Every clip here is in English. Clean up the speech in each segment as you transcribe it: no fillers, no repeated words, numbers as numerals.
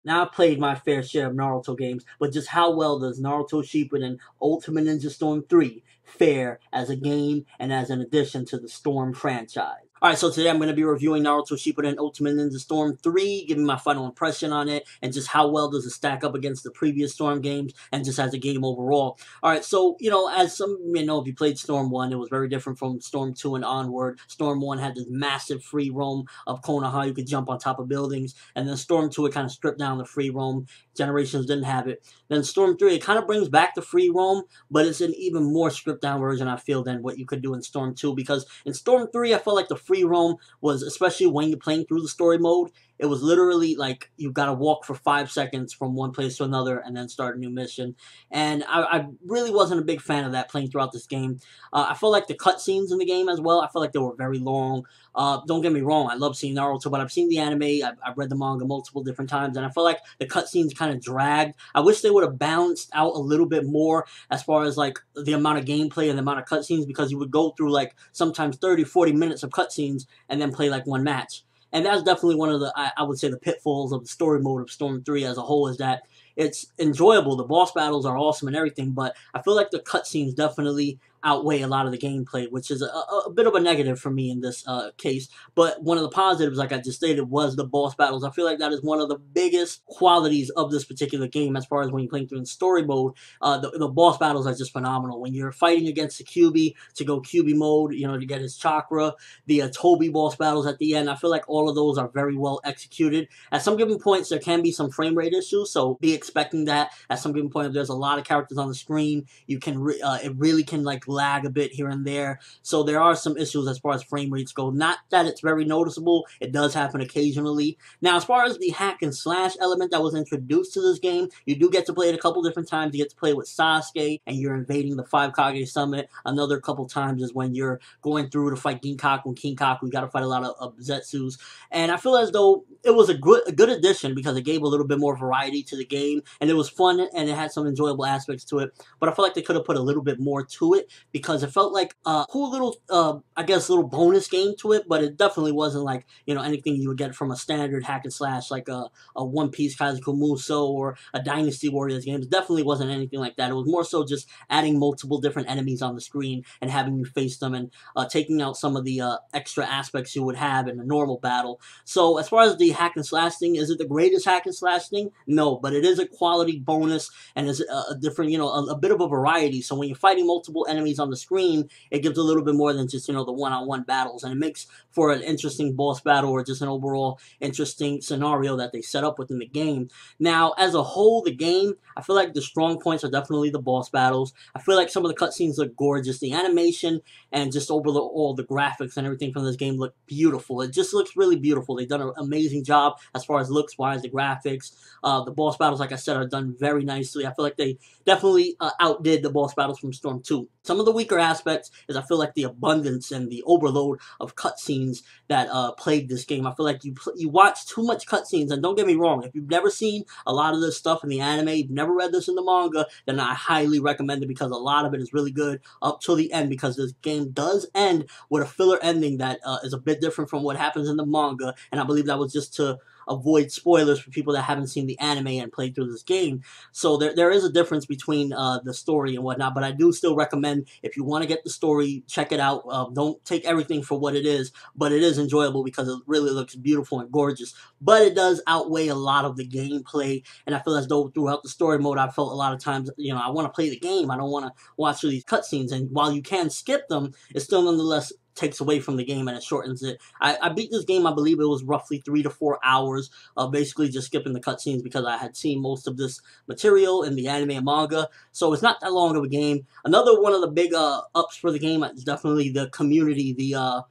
Now, I've played my fair share of Naruto games, but just how well does Naruto Shippuden Ultimate Ninja Storm 3 fare as a game and as an addition to the Storm franchise? Alright, so today I'm going to be reviewing Naruto Shippuden Ultimate Ninja Storm 3, giving my final impression on it, and just how well does it stack up against the previous Storm games, and just as a game overall. Alright, so, as some may know, if you played Storm 1, it was very different from Storm 2 and onward. Storm 1 had this massive free roam of Konoha, you could jump on top of buildings, and then Storm 2, it kind of stripped down the free roam. Generations didn't have it. Then Storm 3, it kind of brings back the free roam, but it's an even more stripped down version, I feel, than what you could do in Storm 2, because in Storm 3, I felt like the free roam was, especially when you're playing through the story mode, it was literally like you gotta walk for 5 seconds from one place to another and then start a new mission. And I really wasn't a big fan of that playing throughout this game. I felt like the cutscenes in the game as well, I felt like they were very long. Don't get me wrong, I love seeing Naruto, but I've seen the anime, I've read the manga multiple different times, and I felt like the cutscenes kind of dragged. I wish they would have balanced out a little bit more as far as like the amount of gameplay and the amount of cutscenes, because you would go through like sometimes 30-40 minutes of cutscenes and then play like one match. And that's definitely one of the, I would say, the pitfalls of the story mode of Storm 3 as a whole, is that it's enjoyable. The boss battles are awesome and everything, but I feel like the cutscenes definitely outweigh a lot of the gameplay, which is a bit of a negative for me in this case. But one of the positives, like I just stated, was the boss battles. I feel like that is one of the biggest qualities of this particular game as far as when you're playing through in story mode. The boss battles are just phenomenal. When you're fighting against the QB to go QB mode, to get his chakra, the Toby boss battles at the end, I feel like all of those are very well executed. At some given points, there can be some frame rate issues, so be expecting that. At some given point, if there's a lot of characters on the screen, you can it really can like lag a bit here and there. So there are some issues as far as frame rates go. Not that it's very noticeable. It does happen occasionally. Now, as far as the hack and slash element that was introduced to this game, you do get to play it a couple different times. You get to play with Sasuke, and you're invading the 5 Kage Summit. Another couple times is when you're going through to fight Ginkaku and Kinkaku. You got to fight a lot of Zetsus. And I feel as though it was a good addition, because it gave a little bit more variety to the game, and it was fun, and it had some enjoyable aspects to it. But I feel like they could have put a little bit more to it, because it felt like a cool little, I guess, little bonus game to it, but it definitely wasn't like, anything you would get from a standard hack and slash, like a One Piece Kazuku Muso or a Dynasty Warriors game. It definitely wasn't anything like that. It was more so just adding multiple different enemies on the screen and having you face them, and taking out some of the extra aspects you would have in a normal battle. So as far as the hack and slash thing, is it the greatest hack and slash thing? No, but it is a quality bonus, and is a different, a bit of a variety. So when you're fighting multiple enemies on the screen, it gives a little bit more than just, the one-on-one battles, and it makes for an interesting boss battle, or just an overall interesting scenario that they set up within the game. Now, as a whole, the game, I feel like the strong points are definitely the boss battles. I feel like some of the cutscenes look gorgeous. The animation and just overall the graphics and everything from this game look beautiful. It just looks really beautiful. They've done an amazing job as far as looks-wise, the graphics. The boss battles, like I said, are done very nicely. I feel like they definitely outdid the boss battles from Storm 2. Some of the weaker aspects is I feel like the abundance and the overload of cutscenes that plagued this game. I feel like you watch too much cutscenes, and don't get me wrong, if you've never seen a lot of this stuff in the anime, you've never read this in the manga, then I highly recommend it, because a lot of it is really good up till the end, because this game does end with a filler ending that is a bit different from what happens in the manga, and I believe that was just to avoid spoilers for people that haven't seen the anime and played through this game. So there is a difference between the story and whatnot, but I do still recommend, if you want to get the story, check it out. Don't take everything for what it is, but it is enjoyable because it really looks beautiful and gorgeous. But it does outweigh a lot of the gameplay, and I feel as though throughout the story mode, I felt a lot of times, I want to play the game. I don't want to watch through these cutscenes, and while you can skip them, it's still nonetheless takes away from the game, and it shortens it. I beat this game, I believe it was roughly 3 to 4 hours of basically just skipping the cutscenes, because I had seen most of this material in the anime and manga, so it's not that long of a game. Another one of the big ups for the game is definitely the community, the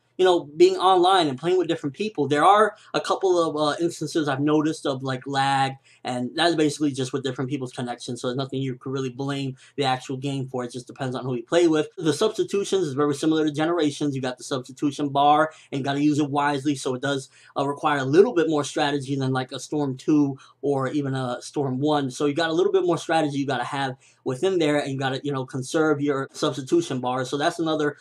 being online and playing with different people. There are a couple of instances I've noticed of like lag, and that's basically just with different people's connections, so there's nothing you could really blame the actual game for. It just depends on who you play with. The substitutions is very similar to Generations. You got the substitution bar, and you got to use it wisely, so it does require a little bit more strategy than like a Storm 2 or even a Storm 1. So you got a little bit more strategy you got to have within there, and you got to, conserve your substitution bars. So that's another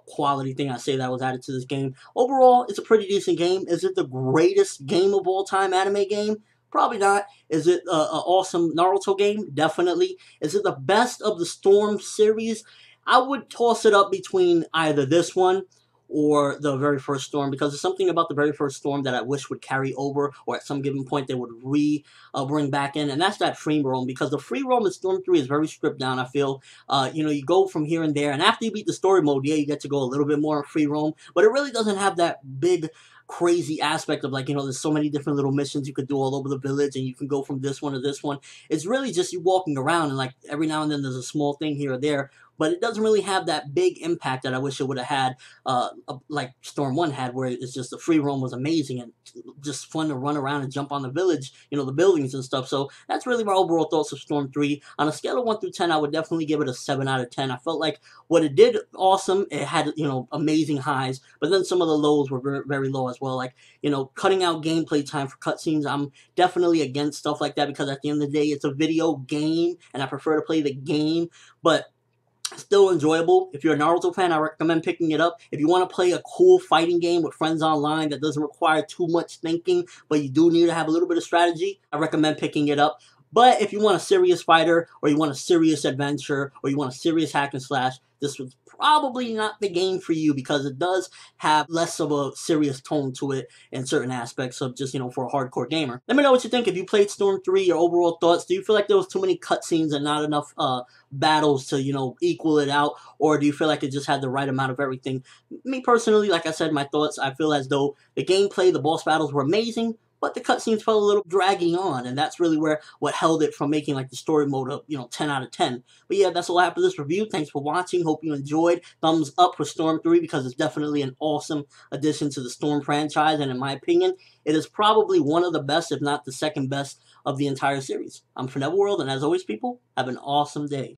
quality thing I say that was added to this game. Overall, it's a pretty decent game. Is it the greatest game of all time anime game? Probably not. Is it an awesome Naruto game? Definitely. Is it the best of the Storm series? I would toss it up between either this one or the very first Storm, because there's something about the very first Storm that I wish would carry over, or at some given point they would bring back in, and that's that free roam, because the free roam in Storm 3 is very stripped down, I feel. You go from here and there, and after you beat the story mode, yeah, you get to go a little bit more free roam, but it really doesn't have that big crazy aspect of, like, there's so many different little missions you could do all over the village, and you can go from this one to this one. It's really just you walking around, and like every now and then there's a small thing here or there, but it doesn't really have that big impact that I wish it would have had, like Storm 1 had, where it's just the free roam was amazing and just fun to run around and jump on the village, the buildings and stuff. So that's really my overall thoughts of Storm 3. On a scale of 1 through 10, I would definitely give it a 7 out of 10. I felt like what it did, awesome. It had, amazing highs, but then some of the lows were very, very low as well. Like, cutting out gameplay time for cutscenes, I'm definitely against stuff like that, because at the end of the day, it's a video game, and I prefer to play the game, but still enjoyable. If you're a Naruto fan, I recommend picking it up. If you want to play a cool fighting game with friends online that doesn't require too much thinking, but you do need to have a little bit of strategy, I recommend picking it up. But if you want a serious fighter, or you want a serious adventure, or you want a serious hack and slash, this was probably not the game for you, because it does have less of a serious tone to it in certain aspects of just, for a hardcore gamer. Let me know what you think. If you played Storm 3, your overall thoughts. Do you feel like there was too many cutscenes and not enough battles to, equal it out? Or do you feel like it just had the right amount of everything? Me personally, like I said, my thoughts, I feel as though the gameplay, the boss battles were amazing, but the cutscenes felt a little dragging on, and that's really what held it from making like the story mode a 10 out of 10. But yeah, that's all I have for this review. Thanks for watching. Hope you enjoyed. Thumbs up for Storm 3, because it's definitely an awesome addition to the Storm franchise, and in my opinion, it is probably one of the best, if not the second best, of the entire series. I'm ForneverWorld, and as always, people, have an awesome day.